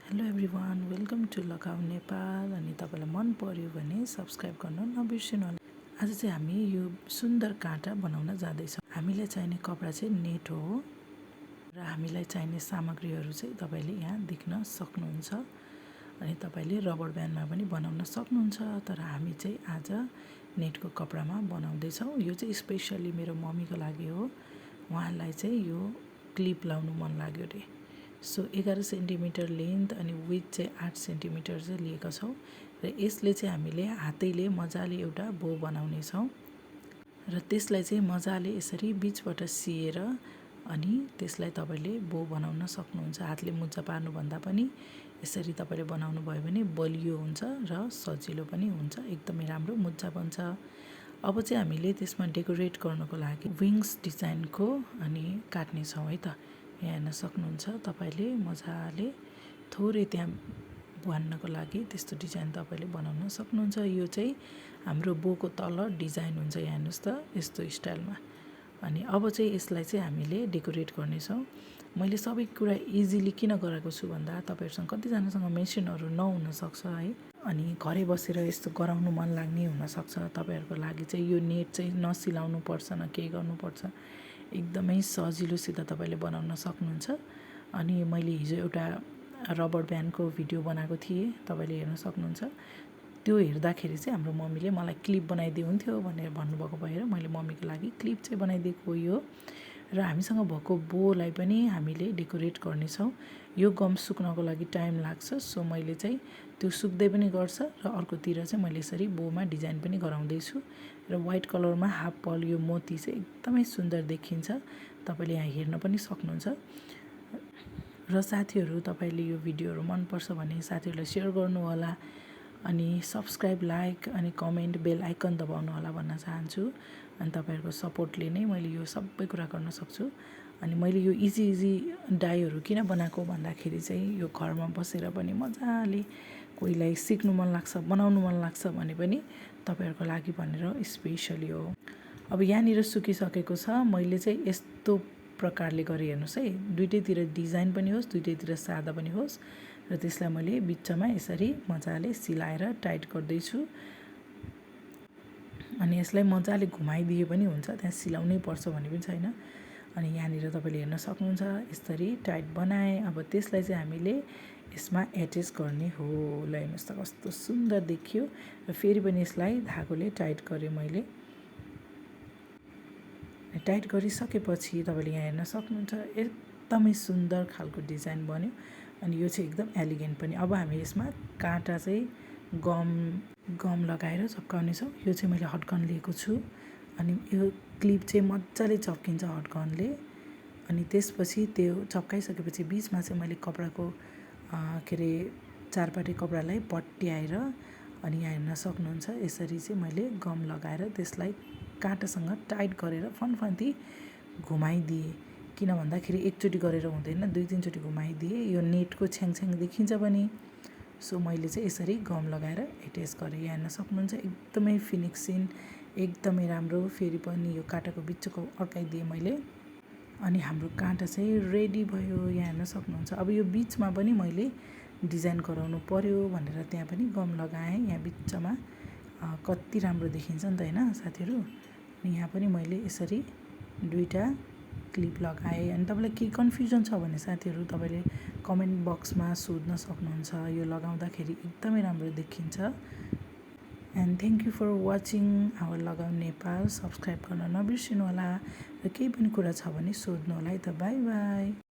Hello everyone, welcome to लगाउ नेपाल। अनि तपाईँलाई मन पर्यो भने सब्सक्राइब गर्न नबिर्सिनु होला। आज चाहिँ हामी यो सुन्दर काँटा बनाउन जाँदैछौँ। हामीलाई चाहिने कपडा चाहिँ नेट हो र हामीलाई चाहिने सामग्रीहरू चाहिँ तपाईँले यहाँ देख्न सक्नुहुन्छ। अनि तपाईँले रबर ब्यान्डमा पनि बनाउन सक्नुहुन्छ, तर हामी चाहिँ आज नेटको कपडामा बनाउँदैछौँ। यो चाहिँ स्पेसली मेरो मम्मीको लागि हो। उहाँलाई चाहिँ यो क्लिप लाउनु मन लाग्यो अरे। सो 11 सेन्टिमिटर लेन्थ अनि विथ चाहिँ 8 सेन्टिमिटर चाहिँ लिएका छौँ र यसले चाहिँ हामीले हातैले मजाले एउटा बो बनाउनेछौँ र त्यसलाई चाहिँ मजाले यसरी बिचबाट सिएर अनि त्यसलाई तपाईँले बो बनाउन सक्नुहुन्छ। हातले मुजा पार्नुभन्दा पनि यसरी तपाईँले बनाउनु भयो भने बलियो हुन्छ र सजिलो पनि हुन्छ, एकदमै राम्रो मुजा बन्छ। अब चाहिँ हामीले त्यसमा डेकोरेट गर्नको लागि विङ्स डिजाइनको अनि काट्नेछौँ है त। यहाँ हेर्न सक्नुहुन्छ तपाईँले मजाले थोरै त्यहाँ भन्नको लागि त्यस्तो डिजाइन तपाईँले बनाउन सक्नुहुन्छ। यो चाहिँ हाम्रो बोको तल डिजाइन हुन्छ, यहाँ हेर्नुहोस् त यस्तो स्टाइलमा। अनि अब चाहिँ यसलाई चाहिँ हामीले डेकोरेट गर्नेछौँ। मैले सबै कुरा इजिली किन गराएको छु भन्दा तपाईँहरूसँग कतिजनासँग मेसिनहरू नहुनसक्छ है, अनि घरै बसेर यस्तो गराउनु मन लाग्ने हुनसक्छ। तपाईँहरूको लागि चाहिँ यो नेट चाहिँ नसिलाउनु पर्छ न केही गर्नुपर्छ, एकदमै सजिलोसित तपाईँले बनाउन सक्नुहुन्छ। अनि मैले हिजो एउटा रबर ब्यान्डको भिडियो बनाएको थिएँ, तपाईँले हेर्न सक्नुहुन्छ। त्यो हेर्दाखेरि चाहिँ हाम्रो मम्मीले मलाई क्लिप बनाइदिए हुन्थ्यो भनेर भन्नुभएको भएर मैले मम्मीको लागि क्लिप चाहिँ बनाइदिएको यो। र हामीसँग भएको बोलाई पनि हामीले डेकोरेट गर्नेछौँ। यो गम सुक्नको लागि टाइम लाग्छ, सो मैले चाहिँ त्यो सुक्दै पनि गर्छ र अर्कोतिर चाहिँ मैले यसरी बोमा डिजाइन पनि गराउँदैछु। र वाइट कलरमा हाफ पल यो मोती चाहिँ एकदमै सुन्दर देखिन्छ, तपाईँले यहाँ हेर्न पनि सक्नुहुन्छ। र साथीहरू, तपाईँले यो भिडियोहरू मनपर्छ भने साथीहरूलाई सेयर गर्नु होला, अनि सब्सक्राइब, लाइक अनि कमेन्ट, बेल आइकन दबाउनु होला भन्न चाहन्छु। अनि तपाईँहरूको सपोर्टले नै मैले यो सबै कुरा गर्न सक्छु। अनि मैले यो इजी डाईहरू किन बनाएको भन्दाखेरि चाहिँ यो घरमा बसेर पनि मजाले कोहीलाई सिक्नु मन लाग्छ, बनाउनु मन लाग्छ भने पनि तपाईँहरूको लागि भनेर स्पेसली हो। अब यहाँनिर सुकिसकेको छ, मैले चाहिँ यस्तो प्रकारले गरेँ हेर्नुहोस् है। दुइटैतिर डिजाइन पनि होस्, दुइटैतिर सादा पनि होस्, र त्यसलाई मैले बिचमा यसरी मजाले सिलाएर टाइट गर्दैछु। अनि यसलाई मजाले घुमाइदिए पनि हुन्छ, त्यहाँ सिलाउनै पर्छ भन्ने पनि छैन। अनि यहाँनिर तपाईँले हेर्न सक्नुहुन्छ यसरी टाइट बनाएँ। अब त्यसलाई चाहिँ हामीले यसमा एट्याच गर्ने हो। ल हेर्नुहोस् त कस्तो सुन्दर देखियो। र फेरि पनि यसलाई धागोले टाइट गरेँ मैले। टाइट गरिसकेपछि तपाईँले यहाँ हेर्न सक्नुहुन्छ एकदमै सुन्दर खालको डिजाइन बन्यो। अनि यो चाहिँ एकदम एलिगेन्ट पनि। अब हामी यसमा काँटा चाहिँ गम लगाएर चप्काउनेछौँ। यो चाहिँ मैले हटगन लिएको छु। अनि यो क्लिप चाहिँ मजाले चप्किन्छ हटगनले। अनि त्यसपछि त्यो चप्काइसकेपछि बिचमा चाहिँ मैले कपडाको के अरे चारपाटे कपडालाई पट्याएर अनि यहाँ हेर्न सक्नुहुन्छ यसरी चाहिँ मैले गम लगाएर त्यसलाई काँटासँग टाइट गरेर फन्फन्ती घुमाइदिएँ। किन भन्दाखेरि एकचोटि गरेर हुँदैन, 2-3चोटि घुमाइदिएँ। यो नेटको छ्याङछ्याङ देखिन्छ पनि, सो मैले चाहिँ यसरी गम लगाएर एट्याच गरेँ। यहाँ हेर्न सक्नुहुन्छ एकदमै फिनिक्सिङ, एकदमै राम्रो। फेरि पनि यो काँटाको बिचको अड्काइदिएँ मैले। अनि हाम्रो काँटा चाहिँ रेडी भयो, यहाँ हेर्न सक्नुहुन्छ। अब यो बिचमा पनि मैले डिजाइन गराउनु पर्यो भनेर त्यहाँ पनि गम लगाएँ। यहाँ बिचमा कति राम्रो देखिन्छ नि त होइन साथीहरू। अनि यहाँ पनि मैले यसरी दुईवटा क्लिप लगाएँ। अनि तपाईँलाई केही कन्फ्युजन छ भने साथीहरू तपाईँले कमेन्ट बक्समा सोध्न सक्नुहुन्छ। यो लगाउँदाखेरि एकदमै राम्रो देखिन्छ। And thank you for watching our लगाउ नेपाल। सब्सक्राइब गर्न नबिर्सिनु होला, र केही पनि कुरा छ भने सोध्नु होला है त। By by.